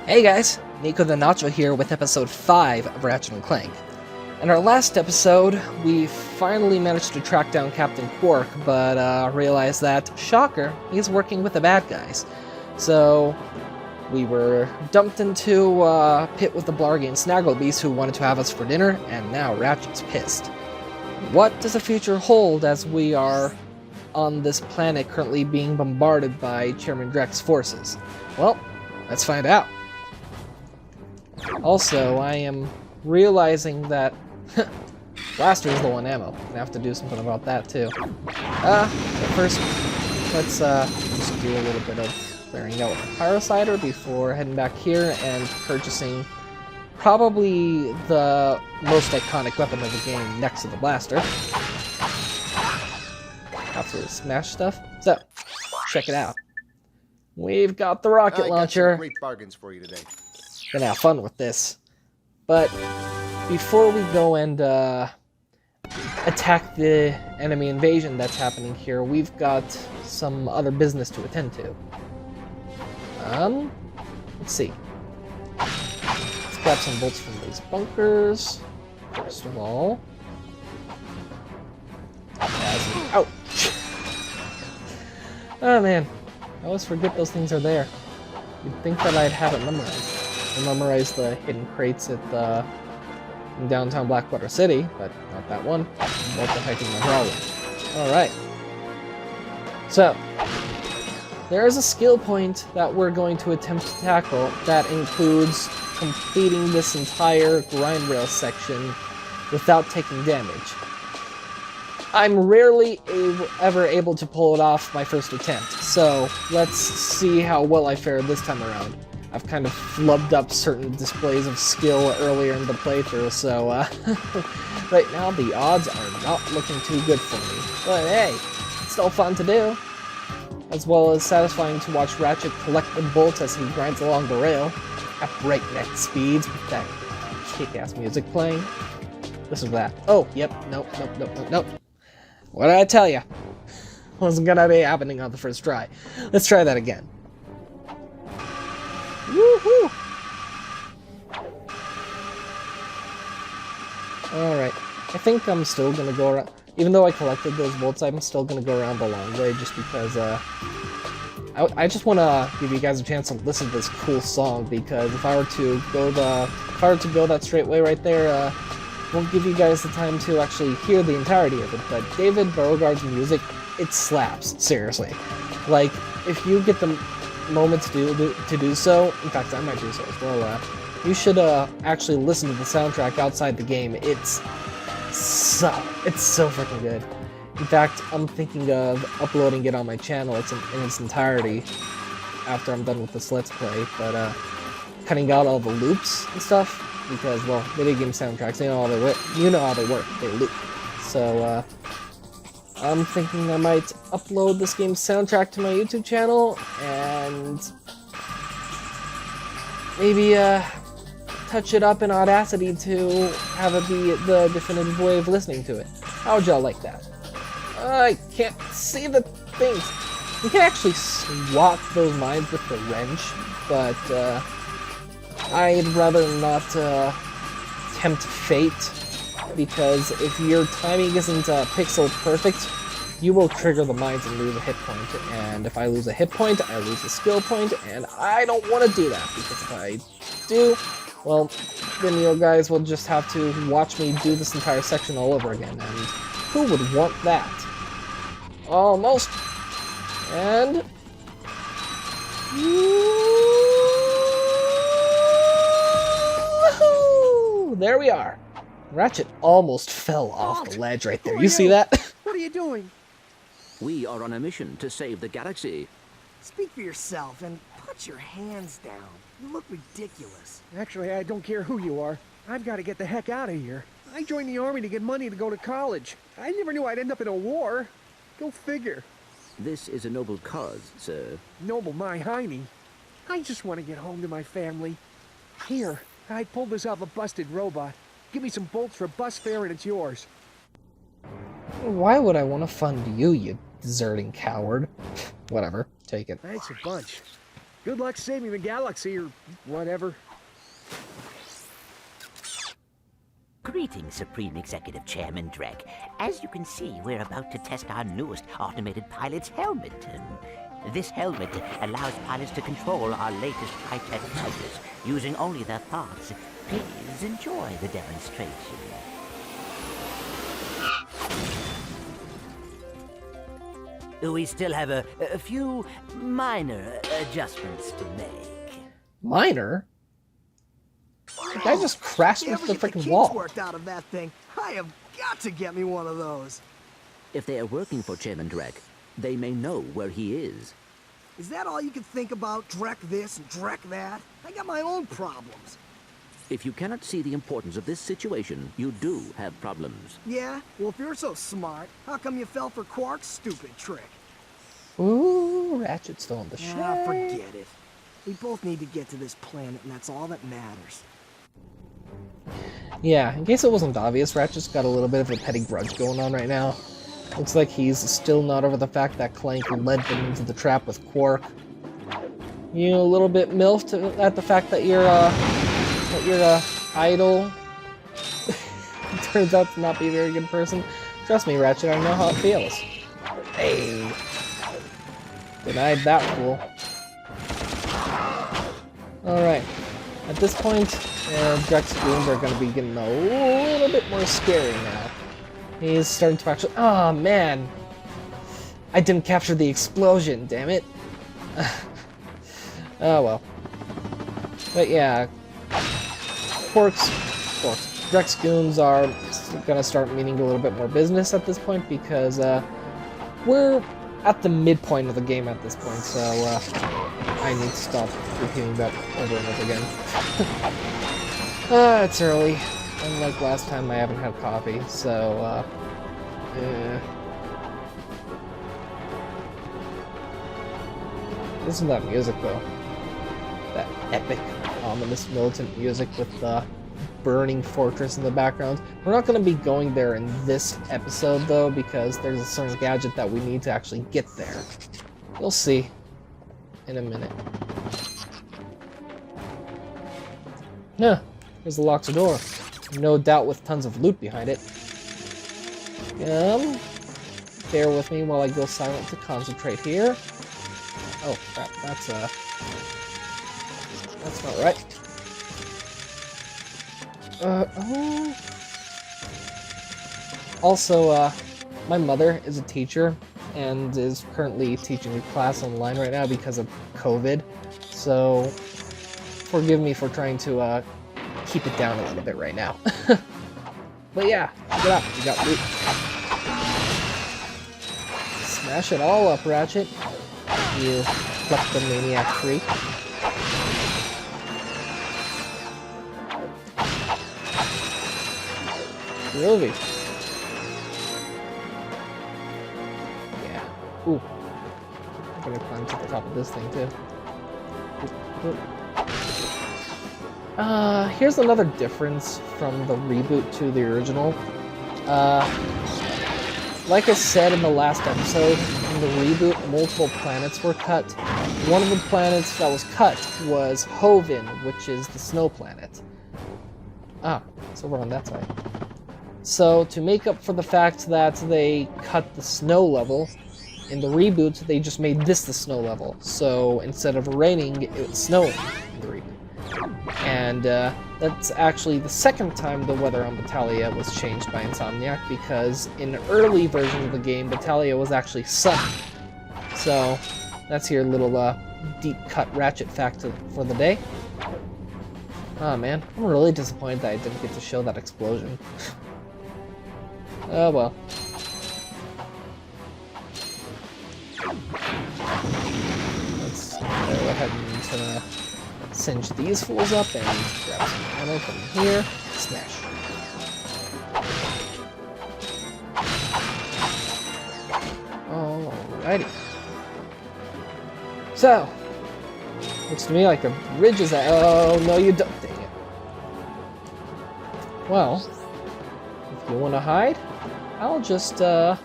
Hey guys, Nico The Nacho here with episode 5 of Ratchet Clank. In our last episode, we finally managed to track down Captain Quark, but realized that, shocker, he's working with the bad guys. So, we were dumped into a pit with the Blargy and Snagglebeast who wanted to have us for dinner, and now Ratchet's pissed. What does the future hold as we are on this planet currently being bombarded by Chairman Drek's forces? Well, let's find out. Also, I am realizing that blaster is low on ammo. I have to do something about that too. But first, let's just do a little bit of clearing out the Pyrocider before heading back here and purchasing probably the most iconic weapon of the game next to the blaster. After the smash stuff. So, check it out. We've got the rocket launcher. Got some great bargains for you today. Gonna have fun with this. But before we go and attack the enemy invasion that's happening here, we've got some other business to attend to. Let's see. Let's grab some bolts from these bunkers. First of all. Ouch! Oh man, I always forget those things are there. You'd think that I'd have it memorized. I memorized the hidden crates at in downtown Blackwater City, but not that one. What the heck is my problem? Alright. So, there is a skill point that we're going to attempt to tackle that includes completing this entire grind rail section without taking damage. I'm rarely ever able to pull it off my first attempt, so let's see how well I fare this time around. I've kind of flubbed up certain displays of skill earlier in the playthrough, so right now the odds are not looking too good for me. But hey, it's still fun to do. As well as satisfying to watch Ratchet collect the bolts as he grinds along the rail at breakneck speeds with that kick-ass music playing. This is that. Oh, yep, nope. What did I tell ya? Wasn't gonna be happening on the first try. Let's try that again. Woohoo! Alright, I think I'm still gonna go around. Even though I collected those bolts, I'm still gonna go around the long way just because, I just want to give you guys a chance to listen to this cool song, because if I were to go that straight way right there, won't give you guys the time to actually hear the entirety of it, but David Beauregard's music, it slaps, seriously. Like, if you get the moment to do so, in fact, I might do so as well, you should actually listen to the soundtrack outside the game. It's so freaking good. In fact, I'm thinking of uploading it on my channel in its entirety after I'm done with this Let's Play, but cutting out all the loops and stuff, because, well, video game soundtracks, you know how they work, they loop. So, I'm thinking I might upload this game's soundtrack to my YouTube channel, and maybe, touch it up in Audacity to have it be the definitive way of listening to it. How would y'all like that? I can't see the things. You can actually swap those mines with the wrench, but, I'd rather not tempt fate, because if your timing isn't pixel perfect, you will trigger the mines and lose a hit point. And if I lose a hit point, I lose a skill point, and I don't want to do that, because if I do, well, then you guys will just have to watch me do this entire section all over again, and who would want that? Almost. And there we are. Ratchet almost fell off the ledge right there. You see that? What are you doing? We are on a mission to save the galaxy. Speak for yourself and put your hands down. You look ridiculous. Actually, I don't care who you are. I've got to get the heck out of here. I joined the army to get money to go to college. I never knew I'd end up in a war. Go figure. This is a noble cause, sir. Noble my hiney. I just want to get home to my family. Here, I pulled this off a busted robot. Give me some bolts for bus fare and it's yours. Why would I want to fund you, you deserting coward? Whatever, take it. Thanks a bunch. Good luck saving the galaxy or whatever. Greetings, Supreme Executive Chairman Drek. As you can see, we're about to test our newest automated pilot's helmet. This helmet allows pilots to control our latest high-tech fighters using only their thoughts. Please enjoy the demonstration. We still have a few minor adjustments to make. Minor? The guy just crashed into the freaking wall. Worked out of that thing. I have got to get me one of those. If they are working for Chairman Drek, they may know where he is. Is that all you can think about? Drek this and Drek that? I got my own problems. If you cannot see the importance of this situation, you do have problems. Yeah? Well, if you're so smart, how come you fell for Quark's stupid trick? Ooh, Ratchet's still on the show. Ah, forget it. We both need to get to this planet, and that's all that matters. Yeah, in case it wasn't obvious, Ratchet's got a little bit of a petty grudge going on right now. Looks like he's still not over the fact that Clank led him into the trap with Quark. You know, a little bit miffed at the fact that your idol turns out to not be a very good person. Trust me, Ratchet, I know how it feels. Hey, denied that fool. All right, at this point, Drek's goons are going to be getting a little bit more scary now. He's starting to actually... Oh, man. I didn't capture the explosion, damn it. Oh, well. But yeah. Drek's goons are going to start meaning a little bit more business at this point because we're at the midpoint of the game at this point, so I need to stop repeating that over and over again. It's early. Unlike last time, I haven't had coffee, so, Listen to that music, though. That epic, ominous, militant music with the burning fortress in the background. We're not going to be going there in this episode, though, because there's a certain gadget that we need to actually get there. You'll see in a minute. Huh, there's a locked door. No doubt with tons of loot behind it. Bear with me while I go silent to concentrate here. Oh crap, that's not right. Oh. Also, my mother is a teacher and is currently teaching a class online right now because of COVID. So, forgive me for trying to keep it down a little bit right now. But yeah, get up, you got loot. Smash it all up, Ratchet. You kleptomaniac freak. Groovy. Yeah. Ooh. I'm gonna climb to the top of this thing too. Here's another difference from the reboot to the original. Like I said in the last episode, in the reboot, multiple planets were cut. One of the planets that was cut was Hoven, which is the snow planet. Ah, so we're on that side. So, to make up for the fact that they cut the snow level, in the reboot, they just made this the snow level. So, instead of raining, it was snowing in the reboot. And that's actually the second time the weather on Battalia was changed by Insomniac, because in an early version of the game, Battalia was actually sunny. So, that's your little deep cut Ratchet fact for the day. Oh man, I'm really disappointed that I didn't get to show that explosion. Oh well. Let's go ahead and cinch these fools up and grab some ammo from here. Smash. Alrighty. So, looks to me like the bridge is at. Oh no, you don't. Dang it. Well, if you want to hide, I'll just I'll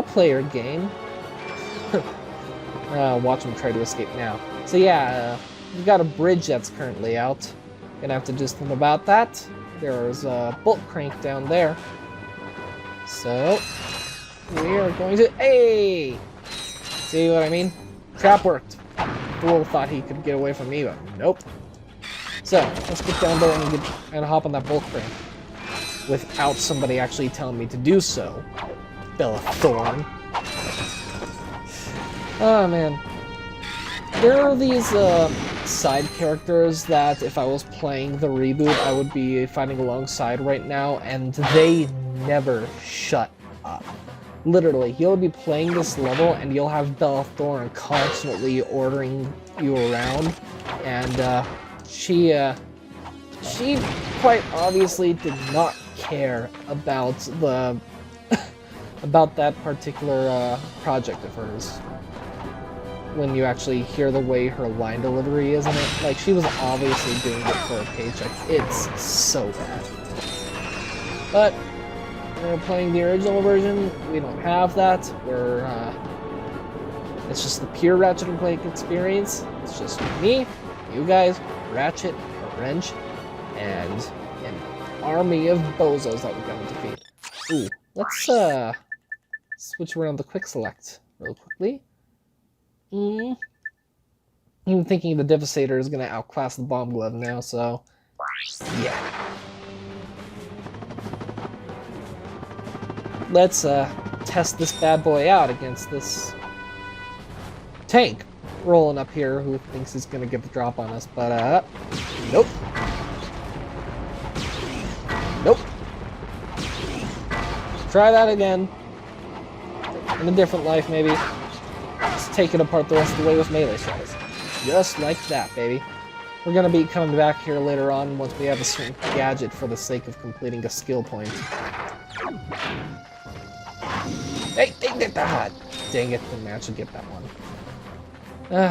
play your game. Watch him try to escape now. So yeah, we've got a bridge that's currently out. Gonna have to do something about that. There's a bolt crank down there. So, we are going to... Hey! See what I mean? Trap worked. Fool thought he could get away from me, but nope. So, let's get down there and hop on that bolt crank. Without somebody actually telling me to do so. Bella Thorne. Oh, man. There are these side characters that if I was playing the reboot, I would be fighting alongside right now, and they never shut up. Literally, you'll be playing this level, and you'll have Bella Thorne constantly ordering you around, and she quite obviously did not care about the about that particular project of hers. When you actually hear the way her line delivery is in it, like, she was obviously doing it for a paycheck. It's so bad. But we're playing the original version. We don't have that. It's just the pure Ratchet and Clank experience. It's just me, you guys, Ratchet, a wrench, and an army of bozos that we're gonna defeat. Ooh, let's switch around the quick select real quickly. I'm thinking the Devastator is gonna outclass the Bomb Glove now, so yeah. Let's test this bad boy out against this tank rolling up here who thinks he's gonna get the drop on us, but nope. Nope. Try that again. In a different life, maybe. Let's take it apart the rest of the way with melee strikes. Just like that, baby. We're gonna be coming back here later on once we have a certain gadget for the sake of completing a skill point. Hey, dang it, dang it, didn't actually get that one.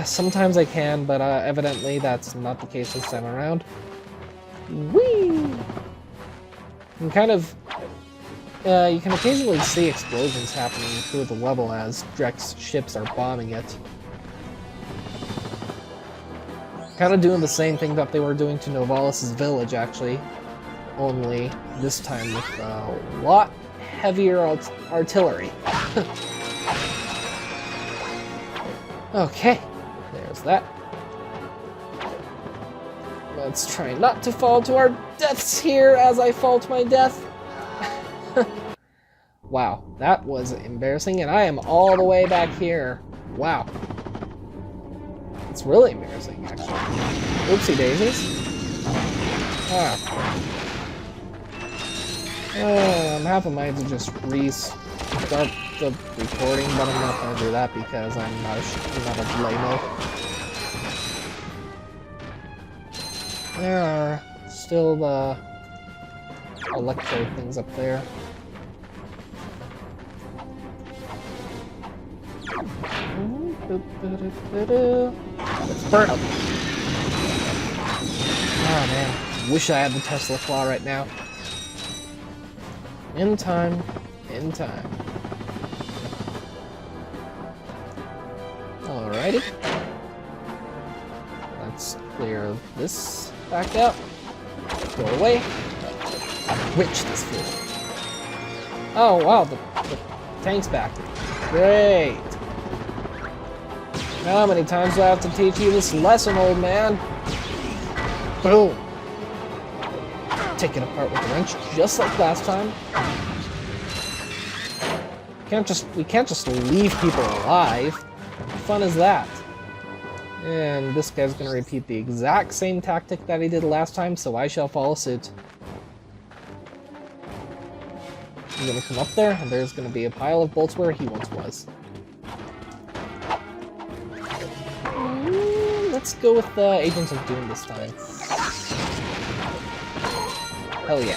Sometimes I can, but evidently that's not the case this time around. Whee! And kind of, you can occasionally see explosions happening through the level as Drek's ships are bombing it. Kind of doing the same thing that they were doing to Novalis' village, actually. Only this time with a lot heavier artillery. Okay, there's that. Let's try not to fall to our deaths here as I fall to my death. Wow, that was embarrassing, and I am all the way back here. Wow. It's really embarrassing, actually. Oopsie daisies. I'm half a mind to just restart the recording, but I'm not going to do that because I'm not a lame-o. There are still the electro things up there. Let's burn them. Oh man, wish I had the Tesla claw right now. In time, in time. Alrighty. Let's clear this back out. Go away. Witch this fool. Oh wow, the tank's back. Great. Now how many times do I have to teach you this lesson, old man? Boom. Take it apart with the wrench, just like last time. We can't just leave people alive. What fun is that? And this guy's gonna repeat the exact same tactic that he did last time, so I shall follow suit. I'm gonna come up there, and there's gonna be a pile of bolts where he once was. Let's go with the Agents of Doom this time. Hell yeah.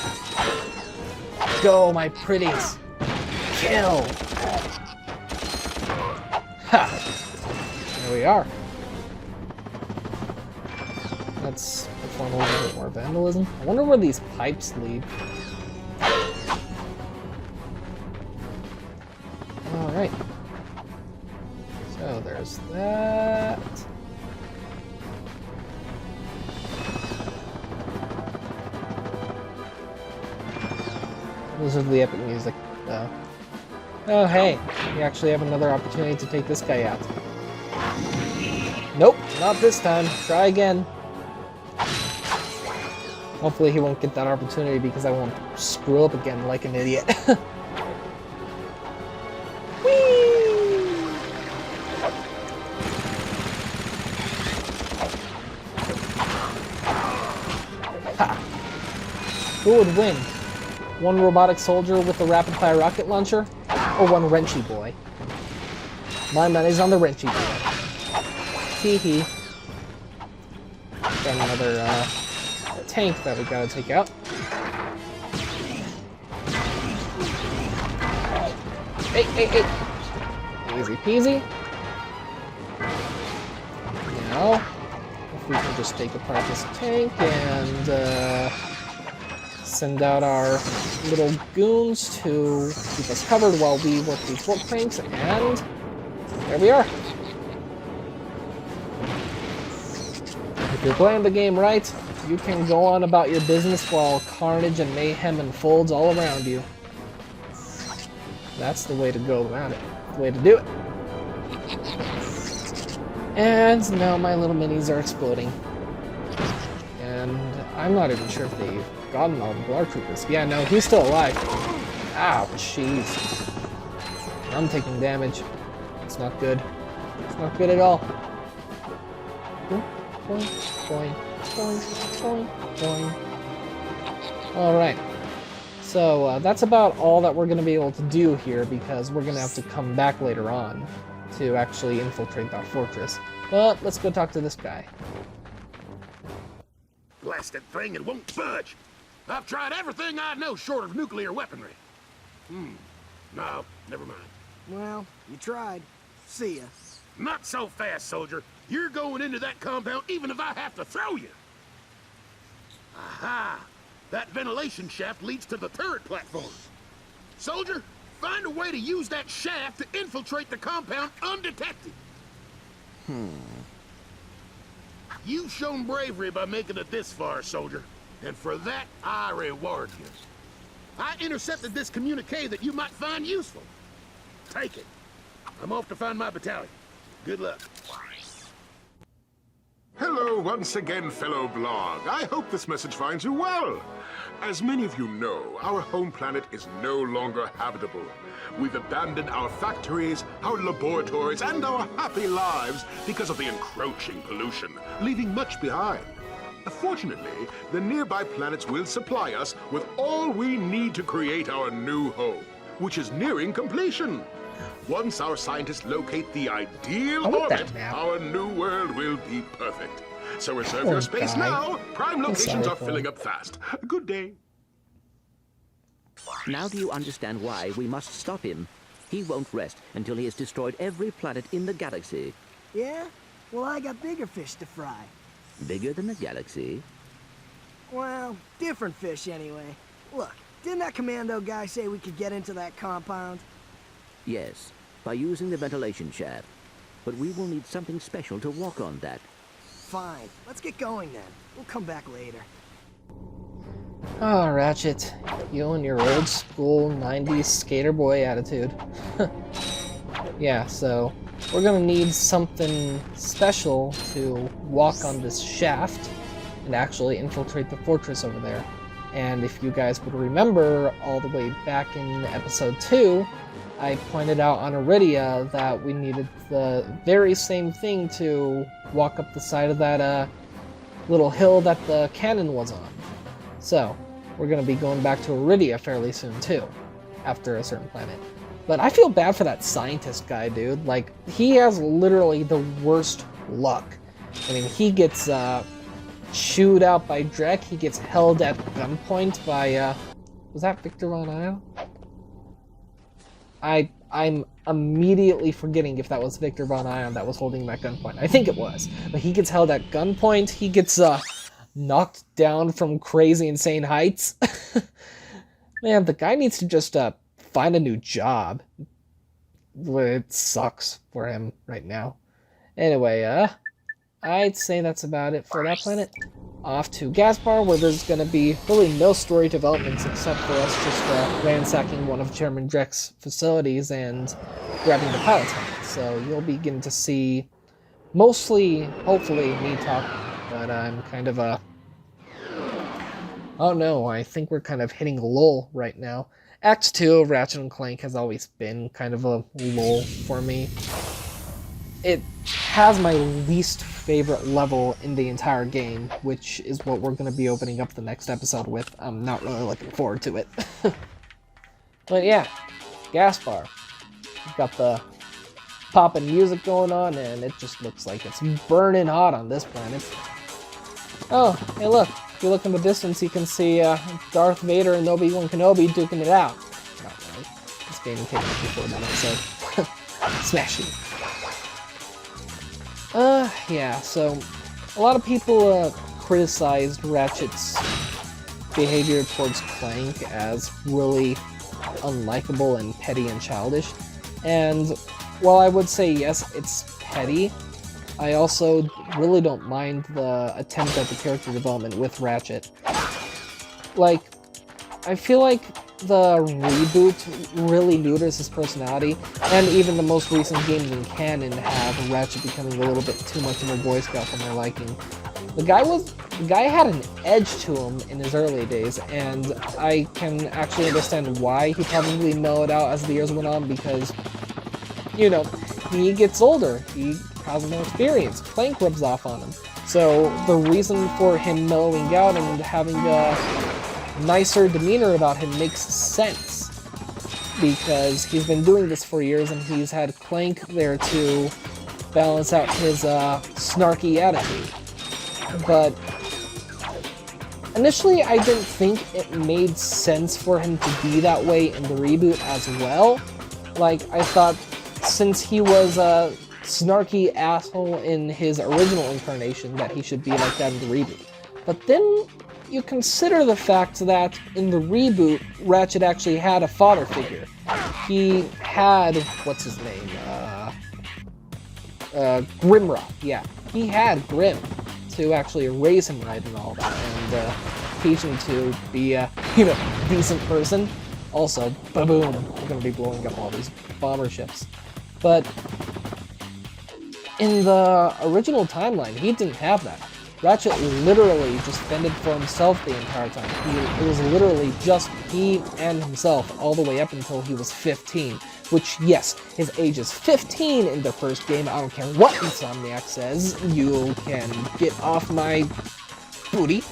Go, my pretties! Kill! Ha! There we are. Let's perform a little bit more vandalism. I wonder where these pipes lead. Alright. So there's There's that. Those are the epic music, though. Oh, hey, we actually have another opportunity to take this guy out. Nope, not this time. Try again. Hopefully he won't get that opportunity because I won't screw up again like an idiot. Ha! Who would win? One robotic soldier with a rapid-fire rocket launcher? Or one wrenchy boy? My money's on the wrenchy boy. Hee hee. Got another tank that we gotta take out. Hey, hey, hey! Easy peasy. Now, if we can just take apart this tank and send out our little goons to keep us covered while we work these warp cranks, and there we are. If you're playing the game right, you can go on about your business while carnage and mayhem unfolds all around you. That's the way to go about it. The way to do it. And now my little minis are exploding. And I'm not even sure if they've gotten all the Blar Troopers. Yeah, no, he's still alive. Ow, jeez. I'm taking damage. It's not good. It's not good at all. Boing, boing, boing, boing, boing. Alright. So, that's about all that we're going to be able to do here, because we're going to have to come back later on to actually infiltrate that fortress. But let's go talk to this guy. Blasted thing, it won't budge. I've tried everything I know short of nuclear weaponry. No, never mind. Well, you tried. See ya. Not so fast, soldier. You're going into that compound even if I have to throw you. Aha! That ventilation shaft leads to the turret platform. Soldier, find a way to use that shaft to infiltrate the compound undetected. You've shown bravery by making it this far, soldier. And for that, I reward you. I intercepted this communique that you might find useful. Take it. I'm off to find my battalion. Good luck. Hello once again, fellow blog. I hope this message finds you well. As many of you know, our home planet is no longer habitable. We've abandoned our factories, our laboratories, and our happy lives because of the encroaching pollution, leaving much behind. Fortunately, the nearby planets will supply us with all we need to create our new home, which is nearing completion. Once our scientists locate the ideal orbit, our new world will be perfect. So reserve your space now. Prime locations are filling up fast. Good day. Now do you understand why we must stop him? He won't rest until he has destroyed every planet in the galaxy. Yeah? Well, I got bigger fish to fry. Bigger than the galaxy? Well, different fish anyway. Look, didn't that commando guy say we could get into that compound? Yes, by using the ventilation shaft. But we will need something special to walk on that. Fine, let's get going then. We'll come back later. Oh, Ratchet, you and your old school 90s skater boy attitude. Yeah, so we're gonna need something special to walk on this shaft and actually infiltrate the fortress over there. And if you guys would remember, all the way back in episode 2, I pointed out on Iridia that we needed the very same thing to walk up the side of that little hill that the cannon was on. So, we're going to be going back to Iridia fairly soon too, after a certain planet. But I feel bad for that scientist guy, dude. Like, he has literally the worst luck. I mean, he gets chewed out by Drek, he gets held at gunpoint by, was that Victor Von Isle? I'm immediately forgetting if that was Victor Von Ion that was holding him at gunpoint. I think it was. But he gets held at gunpoint, he gets knocked down from crazy insane heights. Man, the guy needs to just find a new job. It sucks for him right now. Anyway, I'd say that's about it for that planet. Off to Gaspar, where there's going to be really no story developments except for us just ransacking one of Chairman Drek's facilities and grabbing the pilot's helmet. So you'll begin to see mostly, hopefully, me talking, but I'm kind of oh no, I think we're kind of hitting a lull right now. Act 2 of Ratchet & Clank has always been kind of a lull for me. It has my least favorite level in the entire game, which is what we're going to be opening up the next episode with. I'm not really looking forward to it. But yeah, Gaspar. We've got the poppin' music going on, and it just looks like it's burning hot on this planet. Oh, hey look. If you look in the distance, you can see Darth Vader and Obi-Wan Kenobi duking it out. Not really. This game came out before that episode. Smash it. Yeah, so a lot of people criticized Ratchet's behavior towards Clank as really unlikable and petty and childish. And while I would say yes, it's petty, I also really don't mind the attempt at the character development with Ratchet. Like, I feel like the reboot really neuters his personality, and even the most recent games in canon have Ratchet becoming a little bit too much of a Boy Scout for my liking. The guy had an edge to him in his early days, and I can actually understand why he probably mellowed out as the years went on, because, you know, he gets older, he has more experience, Clank rubs off on him. So the reason for him mellowing out and having a nicer demeanor about him makes sense, because he's been doing this for years and he's had Clank there to balance out his snarky attitude. But initially I didn't think it made sense for him to be that way in the reboot as well. Like, I thought since he was a snarky asshole in his original incarnation that he should be like that in the reboot. But then you consider the fact that in the reboot, Ratchet actually had a father figure. He had, what's his name? Grimrock, yeah. He had Grim to actually raise him right and all that, and teach him to be a, decent person. Also, ba-boom, we're gonna be blowing up all these bomber ships. But in the original timeline, he didn't have that. Ratchet literally just fended for himself the entire time. It was literally just he and himself all the way up until he was 15. Which, yes, his age is 15 in the first game. I don't care what Insomniac says. You can get off my booty.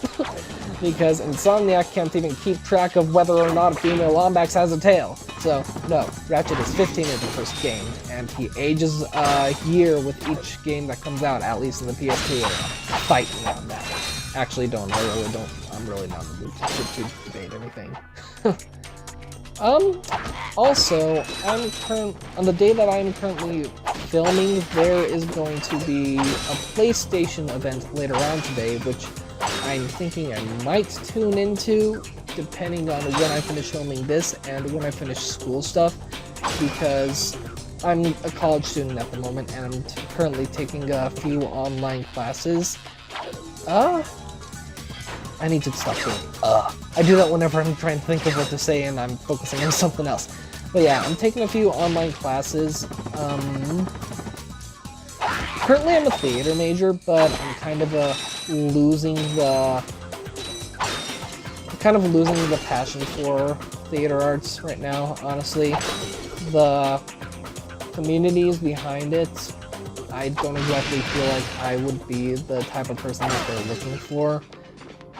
Because Insomniac can't even keep track of whether or not a female Lombax has a tail. So, no, Ratchet is 15 in the first game, and he ages a year with each game that comes out, at least in the PS2 era. Fight me on that. Actually, I'm really not in the mood to debate anything. Also, on the day that I'm currently filming, there is going to be a PlayStation event later on today, which I'm thinking I might tune into, depending on when I finish filming this and when I finish school stuff, because I'm a college student at the moment and I'm currently taking a few online classes. I need to stop doing I do that whenever I'm trying to think of what to say and I'm focusing on something else. But yeah, I'm taking a few online classes. Currently I'm a theater major, but I'm kind of losing the passion for theater arts right now, honestly. The communities behind it, I don't exactly feel like I would be the type of person that they're looking for,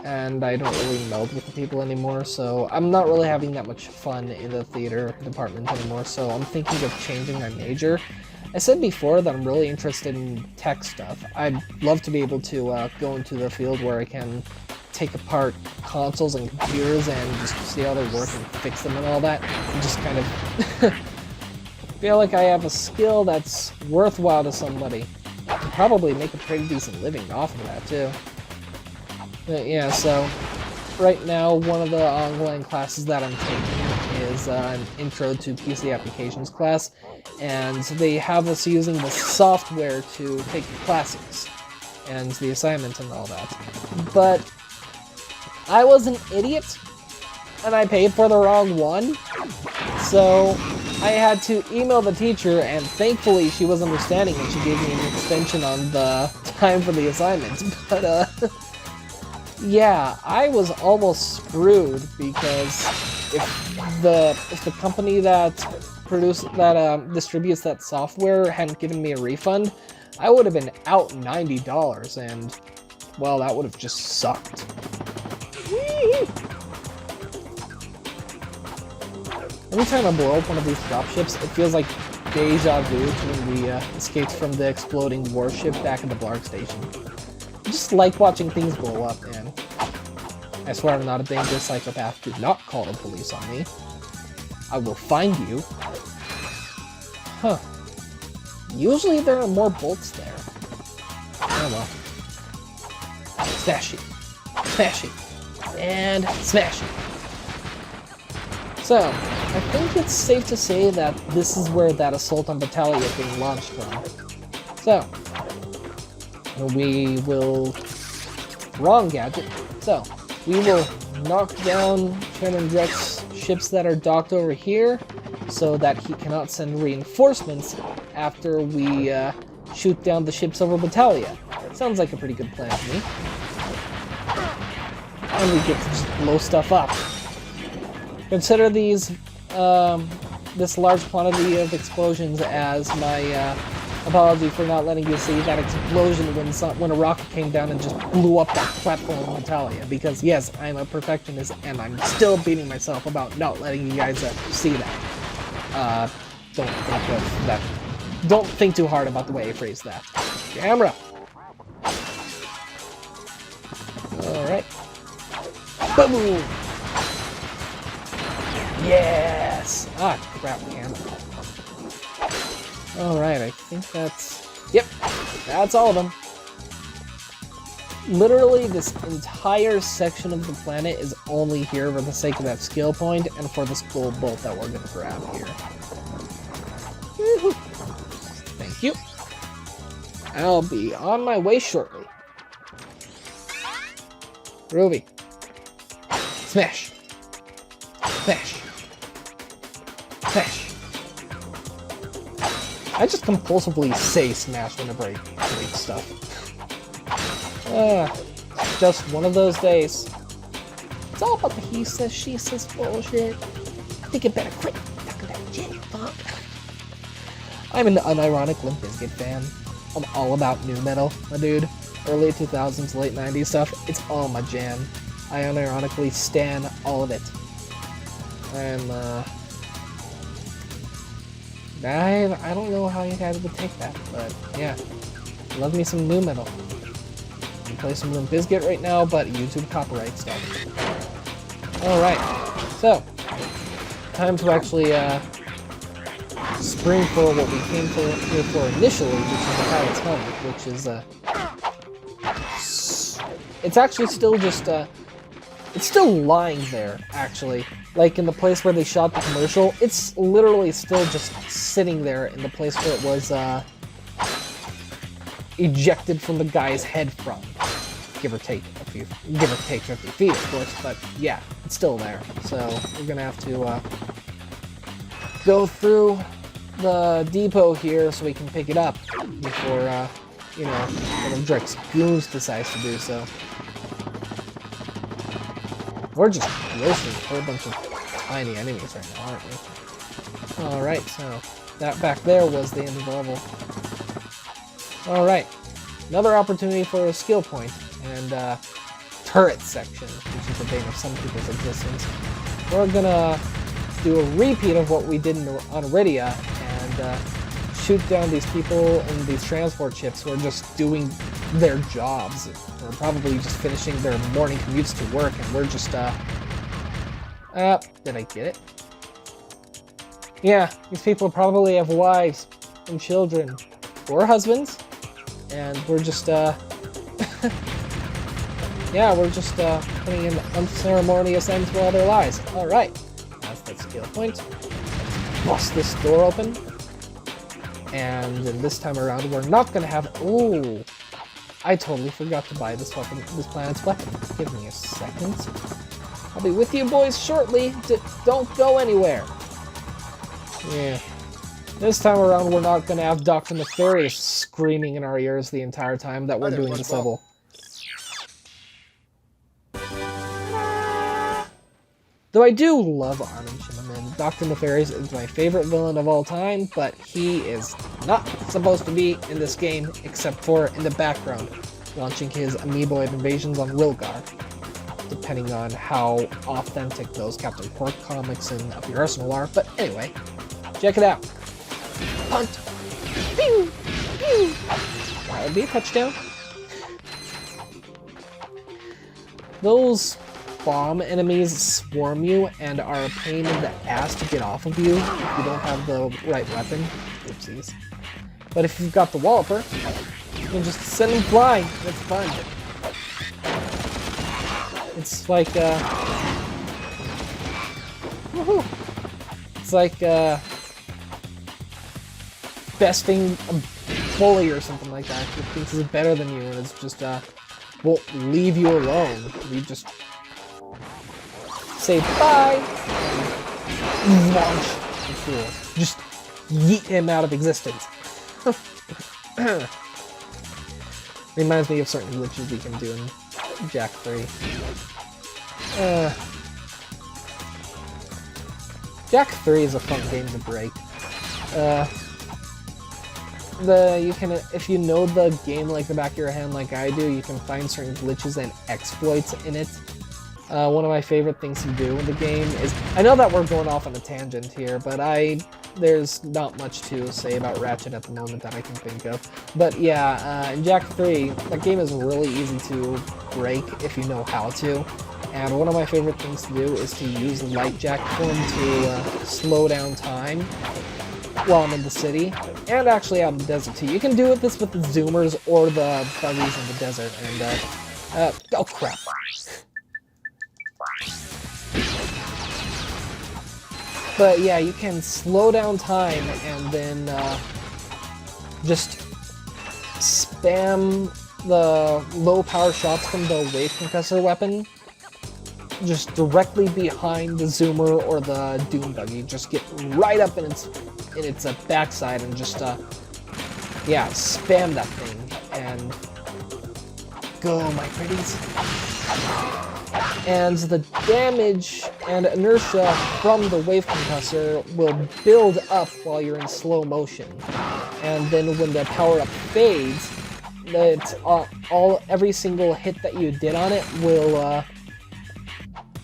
and I don't really meld with the people anymore, so I'm not really having that much fun in the theater department anymore, so I'm thinking of changing my major. I said before that I'm really interested in tech stuff. I'd love to be able to go into the field where I can take apart consoles and computers and just see how they work and fix them and all that, and just kind of feel like I have a skill that's worthwhile to somebody. I could probably make a pretty decent living off of that, too. But yeah, so right now, one of the online classes that I'm taking is an intro to PC applications class, and they have us using the software to take the classes and the assignments and all that. But I was an idiot, and I paid for the wrong one, so I had to email the teacher, and thankfully she was understanding and she gave me an extension on the time for the assignments. But yeah, I was almost screwed because if the company that distributes that software hadn't given me a refund, I would have been out $90, and well, that would have just sucked. Every time I blow up one of these dropships, it feels like deja vu to when we escaped from the exploding warship back at the Blarg station. I just like watching things blow up, and I swear I'm not a dangerous psychopath. Do not call the police on me. I will find you. Huh. Usually there are more bolts there. Oh well. Smash it. Smash it. And smash it. So, I think it's safe to say that this is where that assault on Battaglia is being launched from. So, we will... Wrong gadget. So, we will knock down Chairman Drek's ships that are docked over here so that he cannot send reinforcements after we shoot down the ships over Battaglia. Sounds like a pretty good plan to me. And we get to just blow stuff up. Consider these, this large quantity of explosions as my apology for not letting you see that explosion when a rocket came down and just blew up that platform of Battaglia. Because yes, I'm a perfectionist and I'm still beating myself about not letting you guys see that. Don't think too hard about the way I phrase that. Camera! Alright. Boom! Yes! Ah, crap, camera. Alright, I think that's... Yep, that's all of them. Literally, this entire section of the planet is only here for the sake of that skill point and for this gold bolt that we're gonna grab here. Woohoo! Thank you. I'll be on my way shortly. Ruby. Smash. Smash. Smash. I just compulsively say smash whenever I break stuff. Just one of those days. It's all about the he says, she says bullshit. I think it better quit talking that shit, fuck. I'm an unironic Limp Bizkit fan. I'm all about nu metal, my dude. Early 2000s, late 90s stuff, it's all my jam. I unironically stan all of it. I don't know how you guys would take that, but yeah. Love me some nu metal. I play some Limp Bizkit right now, but YouTube copyright stuff. Alright, so time to actually spring for what we came here for initially, which is the pilot's helmet, which is it's actually still just it's still lying there, actually. Like in the place where they shot the commercial, it's literally still just sitting there in the place where it was ejected from the guy's head from. Give or take 50 feet, of course, but yeah, it's still there. So we're gonna have to go through the depot here so we can pick it up before, you know, one of Drek's goons decides to do so. We're just roasting a whole bunch of tiny enemies right now, aren't we? Alright, so that back there was the end of the level. Alright, another opportunity for a skill point and turret section, which is the bane of some people's existence. We're gonna do a repeat of what we did on Iridia and shoot down these people in these transport ships who are just doing their jobs. Or probably just finishing their morning commutes to work, and we're just, did I get it? Yeah, these people probably have wives and children, or husbands, and we're just, yeah, we're just, putting an unceremonious end to all their lives. Alright, that's skill point. Bust this door open. And then this time around, we're not gonna have... Ooh! I totally forgot to buy this weapon, this planet's weapon. Give me a second. I'll be with you boys shortly. Don't go anywhere. Yeah. This time around, we're not gonna have Dr. Nefarious screaming in our ears the entire time that we're doing this level. Though I do love Armin Shimmerman, Dr. Nefarious is my favorite villain of all time, but he is not supposed to be in this game, except for in the background, launching his amoeboid invasions on Rilgar, depending on how authentic those Captain Pork comics in Up Your Arsenal are. But anyway, check it out. Punt! Pew! Pew! That would be a touchdown. Those bomb enemies swarm you and are a pain in the ass to get off of you if you don't have the right weapon. Oopsies. But if you've got the Walloper, you can just send them flying. It's fun. It's like, woohoo! It's like, besting a bully or something like that. Who thinks is better than you and it's just, won't leave you alone. You just say bye and launch the fool. Just yeet him out of existence. Reminds me of certain glitches you can do in Jak 3. Jak 3 is a fun game to break. You can, if you know the game like the back of your hand like I do, you can find certain glitches and exploits in it. One of my favorite things to do in the game is... I know that we're going off on a tangent here, but there's not much to say about Ratchet at the moment that I can think of. But yeah, in Jak 3, that game is really easy to break if you know how to. And one of my favorite things to do is to use light jack form to slow down time while I'm in the city, and actually out in the desert too. You can do this with the zoomers or the buggies in the desert, and oh crap. But yeah, you can slow down time and then just spam the low power shots from the wave compressor weapon just directly behind the zoomer or the doom buggy. Just get right up in its backside and just yeah, spam that thing and go, my pretties. And the damage and inertia from the wave compressor will build up while you're in slow motion. And then when the power-up fades, every single hit that you did on it will,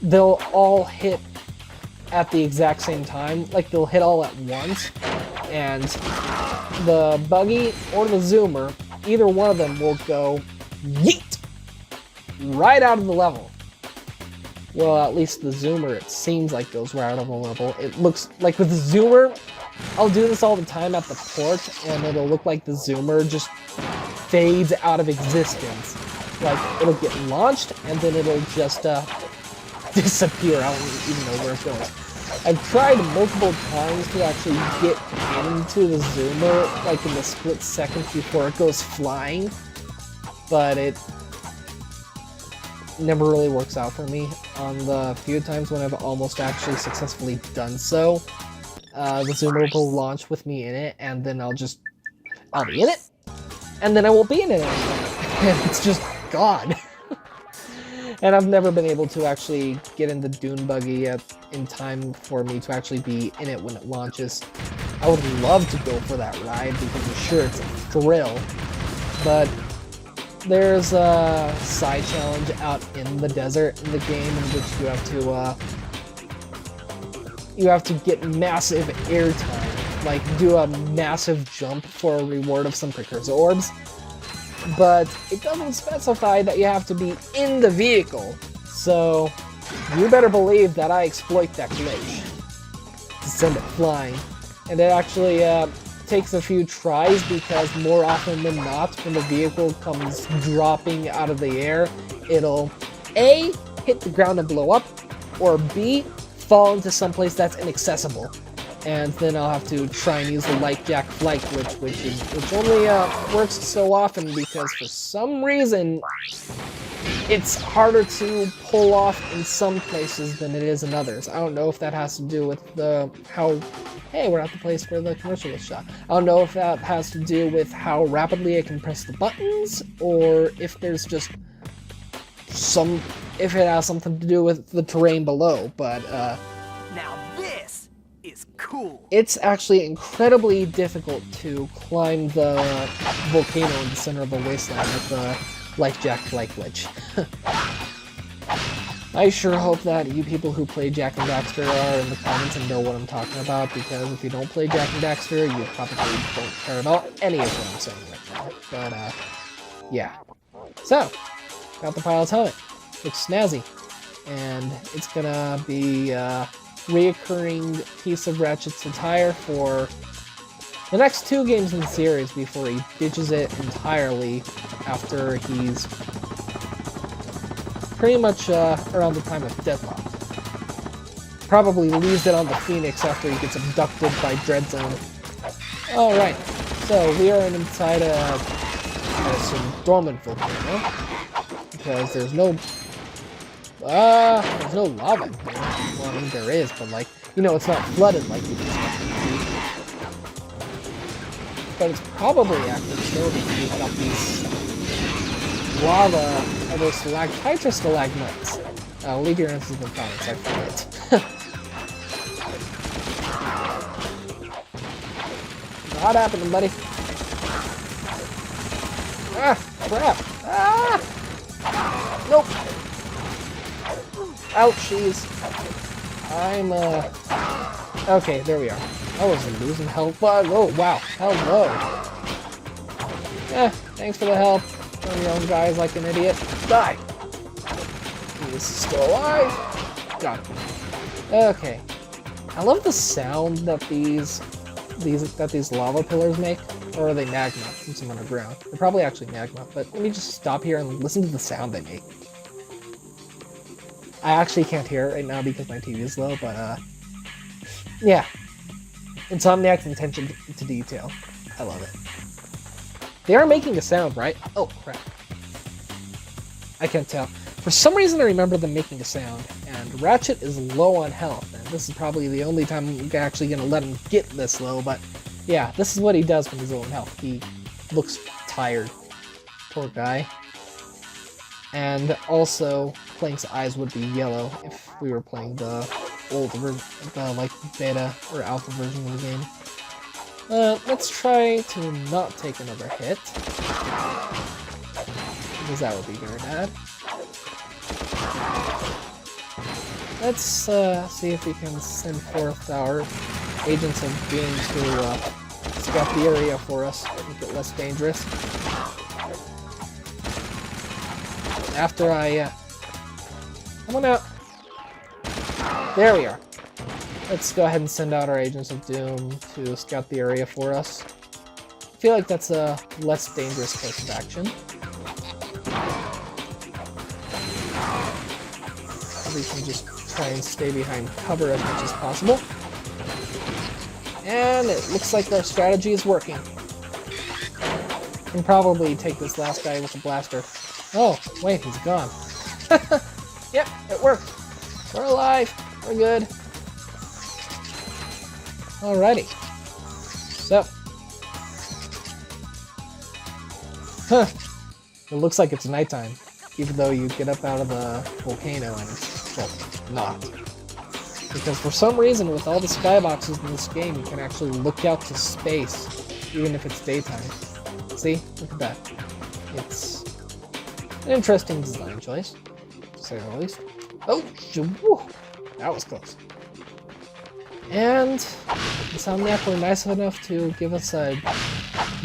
they'll all hit at the exact same time. Like, they'll hit all at once. And the buggy or the zoomer, either one of them will go yeet right out of the level. Well, at least the zoomer, it seems like goes right out of the level. It looks like with the zoomer, I'll do this all the time at the port, and it'll look like the zoomer just fades out of existence. Like, it'll get launched, and then it'll just disappear. I don't even know where it goes. I've tried multiple times to actually get into the zoomer, like in the split second before it goes flying, but it never really works out for me. On the few times when I've almost actually successfully done so, the zoomer will launch with me in it, and then I'll be in it, and then I won't be in it anymore. And it's just gone. And I've never been able to actually get in the dune buggy in time for me to actually be in it when it launches. I would love to go for that ride because I'm sure it's a thrill, but there's a side challenge out in the desert in the game in which you have to get massive air time, like do a massive jump for a reward of some precursor orbs. But it doesn't specify that you have to be in the vehicle, so you better believe that I exploit that glitch to send it flying. And it actually takes a few tries because more often than not, when the vehicle comes dropping out of the air, it'll A, hit the ground and blow up, or B, fall into some place that's inaccessible. And then I'll have to try and use the light jack flight, which only works so often because for some reason it's harder to pull off in some places than it is in others. I don't know if that has to do with how... Hey, we're at the place where the commercial was shot. I don't know if that has to do with how rapidly I can press the buttons, or if there's just if it has something to do with the terrain below, but Now this is cool. it's actually incredibly difficult to climb the volcano in the center of the wasteland with the life jack flight glitch. I sure hope that you people who play Jak and Daxter are in the comments and know what I'm talking about, because if you don't play Jak and Daxter, you probably don't care about any of what I'm saying right now. But, yeah. So, got the pilot's helmet. Looks snazzy. And it's gonna be a reoccurring piece of Ratchet's attire for the next 2 games in the series before he ditches it entirely after he's pretty much around the time of Deadlock. Probably leaves it on the Phoenix after he gets abducted by Dreadzone. Alright, so we are inside I assume, dormant volcano, because there's no lava in here. Well, I mean, there is, but like, you know, it's not flooded like you expect it to be. But it's probably active still because we've got these lava, either stalactites or stalagmites. Leave your answers in the comments, I forget. Not happening, buddy. Ah, crap. Ah! Nope. Ouchies. I'm, okay, there we are. I wasn't losing health. Oh, wow. Hello. Thanks for the help. Turn your own guys like an idiot. Die! He's still alive. Got him. Okay. I love the sound that these lava pillars make. Or are they magma since I'm underground? They're probably actually magma, but let me just stop here and listen to the sound they make. I actually can't hear it right now because my TV is low, but yeah. Insomniac's attention to detail. I love it. They are making a sound, right? Oh, crap. I can't tell. For some reason I remember them making a sound, and Ratchet is low on health, and this is probably the only time I'm actually going to let him get this low, but yeah, this is what he does when he's low on health. He looks tired. Poor guy. And also, Clank's eyes would be yellow if we were playing the old version, the like beta or alpha version of the game. Let's try to not take another hit, because that would be very bad. Let's see if we can send forth our agents of doom to scout the area for us, make it less dangerous. After I, come on out. There we are. Let's go ahead and send out our Agents of Doom to scout the area for us. I feel like that's a less dangerous course of action. We can just try and stay behind cover as much as possible. And it looks like our strategy is working. We can probably take this last guy with a blaster. Oh, wait, he's gone. Yep, it worked. We're alive. We're good. Alrighty. So. It looks like it's nighttime, even though you get up out of the volcano and it's, well, not. Because for some reason, with all the skyboxes in this game, you can actually look out to space, even if it's daytime. See? Look at that. It's an interesting design choice, to say the least. Oh, whew, that was close. And Insomniac were nice enough to give us a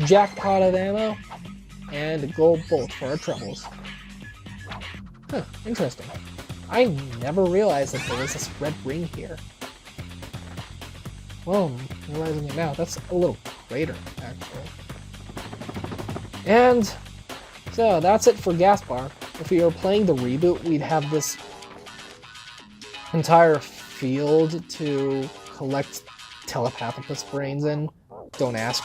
jackpot of ammo and a gold bolt for our troubles. Huh, interesting. I never realized that there was this red ring here. Well, I'm realizing it now. That's a little crater, actually. And so that's it for Gaspar. If we were playing the reboot, we'd have this entire field to collect telepathicus brains in. Don't ask.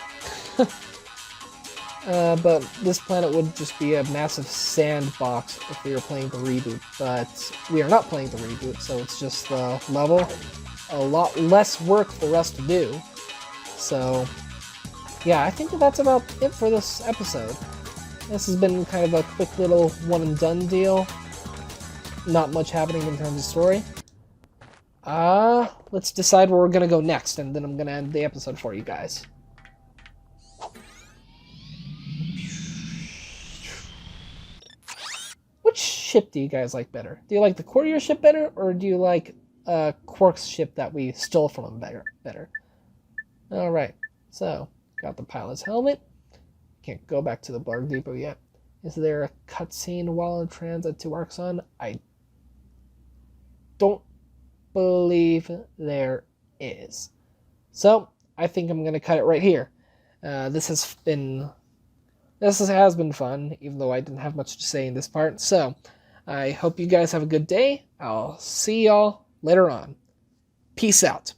But this planet would just be a massive sandbox if we were playing the reboot, but we are not playing the reboot, so it's just the level. A lot less work for us to do. So, yeah, I think that's about it for this episode. This has been kind of a quick little one-and-done deal. Not much happening in terms of story. Let's decide where we're gonna go next, and then I'm gonna end the episode for you guys. Which ship do you guys like better? Do you like the courier ship better, or do you like Quark's ship that we stole from him better? Alright, so, got the pilot's helmet. Can't go back to the Blarg Depot yet. Is there a cutscene while in transit to Arxon? I don't believe there is. So, I think I'm going to cut it right here. This has been fun, even though I didn't have much to say in this part. So, I hope you guys have a good day. I'll see y'all later on. Peace out.